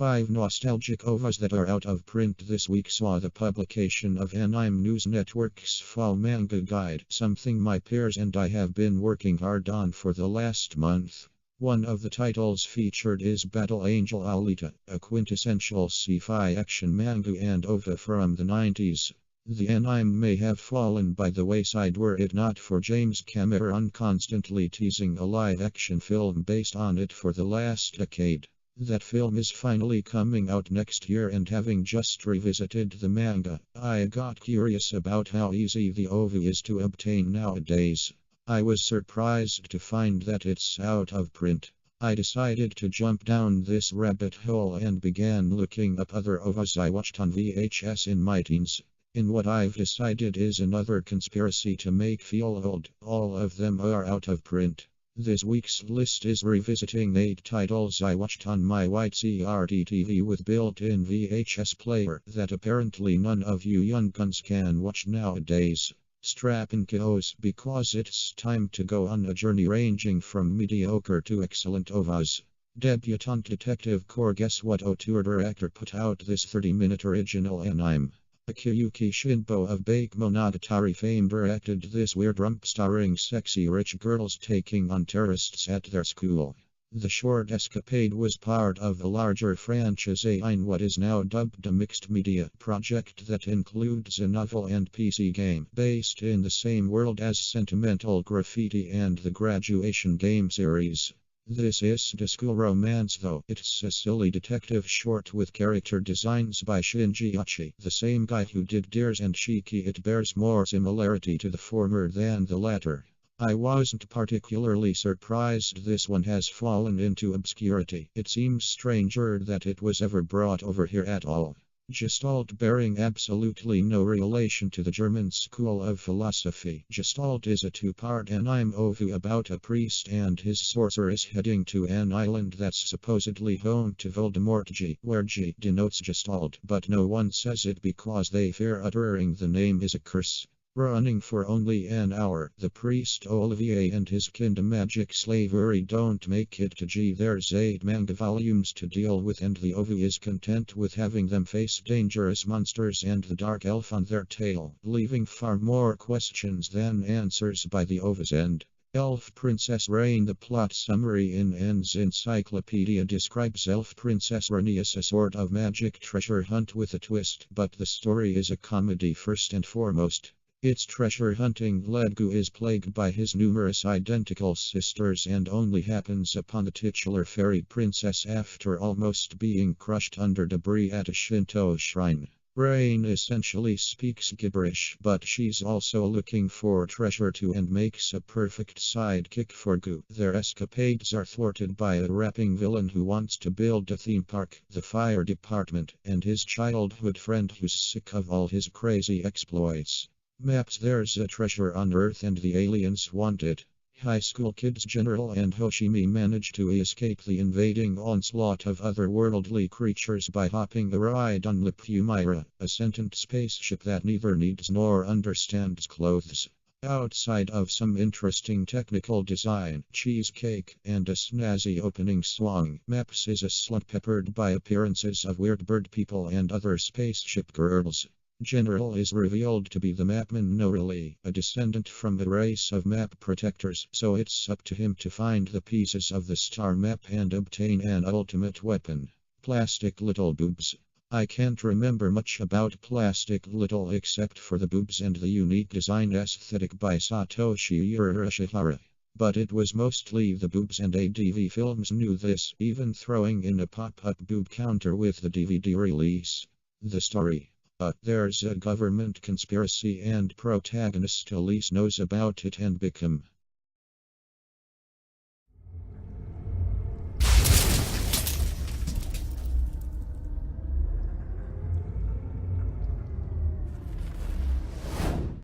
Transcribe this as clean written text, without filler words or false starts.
5 nostalgic OVAs that are out of print this week saw the publication of Anime News Network's Fall Manga Guide, something my peers and I have been working hard on for the last month. One of the titles featured is Battle Angel Alita, a quintessential sci-fi action manga and OVA from the 90s. The anime may have fallen by the wayside were it not for James Cameron constantly teasing a live-action film based on it for the last decade. That film is finally coming out next year, and having just revisited the manga, I got curious about how easy the OVA is to obtain nowadays. I was surprised to find that it's out of print. I decided to jump down this rabbit hole and began looking up other OVAs I watched on VHS in my teens. In what I've decided is another conspiracy to make feel old, all of them are out of print. This week's list is revisiting 8 titles I watched on my white CRT TV with built-in VHS player that apparently none of you young guns can watch nowadays. Strap in kiddos, because it's time to go on a journey ranging from mediocre to excellent OVAs. Debutante Detective Corps. Guess what auteur director put out this 30-minute original anime? Akiyuki Shinbo of Bakemonogatari fame directed this weird romp starring sexy rich girls taking on terrorists at their school. The short escapade was part of a larger franchise in what is now dubbed a mixed media project that includes a novel and PC game based in the same world as Sentimental Graffiti and the Graduation game series. This isn't a school romance though, it's a silly detective short with character designs by Shinji Achi, the same guy who did Dears and Shiki. It bears more similarity to the former than the latter. I wasn't particularly surprised this one has fallen into obscurity. It seems stranger that it was ever brought over here at all. Gestalt, bearing absolutely no relation to the German school of philosophy. Gestalt is a 2-part anime OVA about a priest and his sorceress heading to an island that's supposedly home to Voldemort G, where G denotes Gestalt, but no one says it because they fear uttering the name is a curse. Running for only an hour, the priest Olivier and his kind magic slavery don't make it to G. There's 8 manga volumes to deal with, and the OVA is content with having them face dangerous monsters and the dark elf on their tail, leaving far more questions than answers by the OVA's end. Elf Princess Rain. The plot summary in N's encyclopedia describes Elf Princess Rain as a sort of magic treasure hunt with a twist, but the story is a comedy first and foremost. Its treasure hunting Ledgu is plagued by his numerous identical sisters and only happens upon the titular fairy princess after almost being crushed under debris at a Shinto shrine. Rain essentially speaks gibberish, but she's also looking for treasure too and makes a perfect sidekick for Gu. Their escapades are thwarted by a rapping villain who wants to build a theme park, the fire department, and his childhood friend who's sick of all his crazy exploits. Maps. There's a treasure on Earth and the aliens want it. High school kids General and Hoshimi manage to escape the invading onslaught of otherworldly creatures by hopping a ride on Lipumira, a sentient spaceship that neither needs nor understands clothes. Outside of some interesting technical design, cheesecake, and a snazzy opening song, Maps is a slump peppered by appearances of weird bird people and other spaceship girls. General is revealed to be the mapman Norili, a descendant from a race of map protectors, so it's up to him to find the pieces of the star map and obtain an ultimate weapon. Plastic Little Boobs. I can't remember much about Plastic Little except for the boobs and the unique design aesthetic by Satoshi Urashihara. But it was mostly the boobs, and ADV Films knew this, even throwing in a pop-up boob counter with the DVD release. The story. There's a government conspiracy and protagonist Elise knows about it and become